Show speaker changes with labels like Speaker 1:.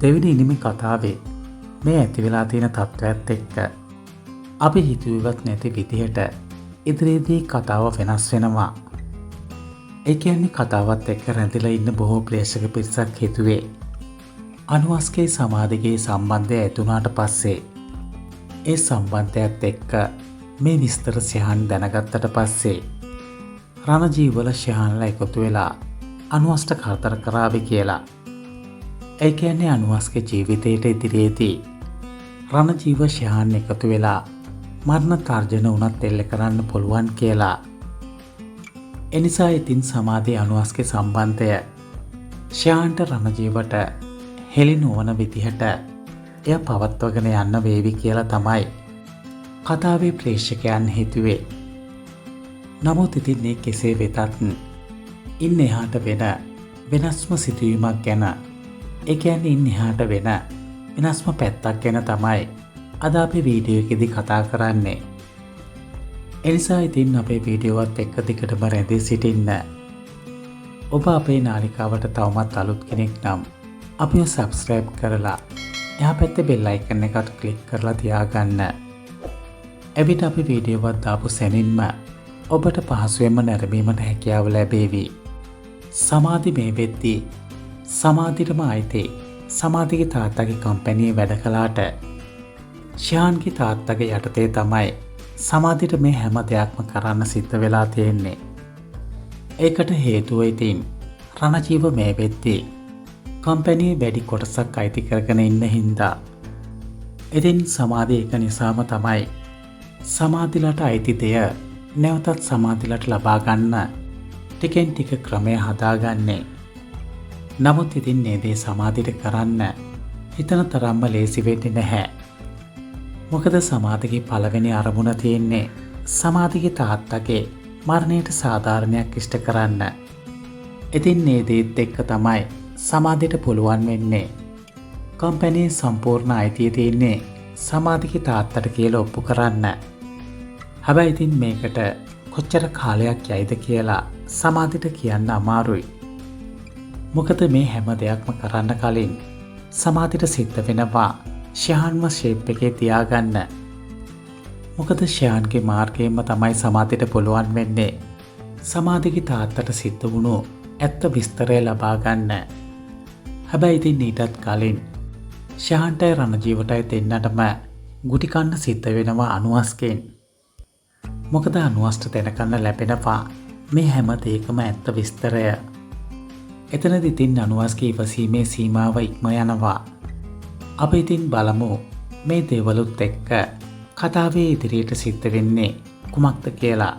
Speaker 1: දෙවෙනි ඉනිමේ කතාවේ මේ ඇති වෙලා තියෙන තත්ත්වයත් එක්ක අපි හිතුවේවත් නැති විදිහට ඉදිරියේදී කතාව වෙනස් වෙනවා. ඒ කියන්නේ කතාවත් එක්ක රැඳිලා ඉන්න බොහෝ ප්‍රේක්ෂක පිරිසක් හිතුවේ අනුවස්ගේ සමාධිගේ සම්බන්ධය ඇතුණාට පස්සේ ඒ සම්බන්ධයත් එක්ක මේ විස්තර ශ්‍රහන් දැනගත්තට පස්සේ රණජීවල ශ්‍රහන්ලා එකතු වෙලා අනුවස්ට කරදර කරාවි කියලා. ඒ කියන්නේ අනුවස්ගේ ජීවිතයට ඉදිරියේදී රණජීව ශ්‍රහන් එකතු වෙලා මරණ තර්ජන උනත් එල්ල කරන්න පුළුවන් කියලා. එනිසා ඉතින් සමාධි අනුවස්ගේ සම්බන්ධය ශ්‍රහන්ට රණජීවට හෙළි නොවන විදිහට එය පවත්වගෙන යන්න වේවි කියලා තමයි කතාවේ ප්‍රේක්ෂකයන් හිතුවේ. නමුත් ඉතින් මේ කෙසේ වෙතත් ඉන් එහාට වෙන වෙනස්ම සිදුවීමක් ගැන, ඒ කියන්නේ ඉන් එහාට වෙන වෙනස්ම පැත්තක් ගැන තමයි අද අපි වීඩියෝ එකේදී කතා කරන්නේ. එනිසා ඉතින් අපේ වීඩියෝවත් එක්ක දිගටම රැඳී සිටින්න. ඔබ අපේ නාලිකාවට තවමත් අලුත් කෙනෙක් නම් අපිව සබ්ස්ක්‍රයිබ් කරලා එහා පැත්තේ බෙල් අයිකන් එකට ක්ලික් කරලා තියාගන්න. එවිට අපි වීඩියෝවත් දාපු සැනින්ම ඔබට පහසුවෙන්ම නැරඹීමට හැකියාව ලැබේවි. සමාධි මේ වෙද්දී සමාධිටම අයිති සමාධිගේ තාත්තගේ කම්පැනියේ වැඩ කළාට ශ්‍රහන්ගේ තාත්තගේ යටතේ තමයි සමාධිට මේ හැම දෙයක්ම කරන්න සිද්ධ වෙලා තියෙන්නේ. ඒකට හේතුව ඉතින් රණජීව මේ වෙද්දී කම්පැනියේ වැඩි කොටසක් අයිති කරගෙන ඉන්න හින්දා. ඉතින් සමාධි එක නිසාම තමයි සමාධිලට අයිති දෙය නැවතත් සමාධිලට ලබා ගන්න ටිකෙන් ටික ක්‍රමය හදාගන්නේ. නමුත් ඉතින් මේ දේ සමාධිට කරන්න හිතන තරම්ම ලේසි වෙන්නේ නැහැ. මොකද සමාධිගේ පළවෙනි අරමුණ තියෙන්නේ සමාධිගේ තාත්තගේ මරණයට සාධාරණයක් ඉෂ්ට කරන්න. ඉතින් මේ දේත් එක්ක තමයි සමාධිට පුළුවන් වෙන්නේ කම්පැනියේ සම්පූර්ණ අයිතිය තියෙන්නේ සමාධිගේ තාත්තට කියලා ඔප්පු කරන්න. හැබැයි ඉතින් මේකට කොච්චර කාලයක් යයිද කියලා සමාධිට කියන්න අමාරුයි. මොකද මේ හැම දෙයක්ම කරන්න කලින් සමාධිට සිද්ධ වෙනවා ශ්‍රහන්ව ෂේප් එකේ තියාගන්න. මොකද ශ්‍රහන්ගේ මාර්ගයෙන්ම තමයි සමාධිට පුළුවන් වෙන්නේ සමාධිගේ තාත්තට සිද්ධ වුණු ඇත්ත විස්තරය ලබා ගන්න. හැබැයි ඉතින් ඊටත් කලින් ශ්‍රහන්ටයි රණජීවටයි දෙන්නටම ගුටි කන්න සිද්ධ වෙනවා අනුවස්ගෙන්. මොකද අනුවස්ට දැනගන්න ලැබෙනවා මේ හැම දෙයකම ඇත්ත විස්තරය. එතනදි ඉතින් අනුවස්ගේ ඉවසීමේ සීමාව ඉක්ම යනවා. අපි ඉතින් බලමු මේ දේවලුත් එක්ක කතාවේ ඉදිරියට සිද්ධ වෙන්නේ කුමක්ද කියලා.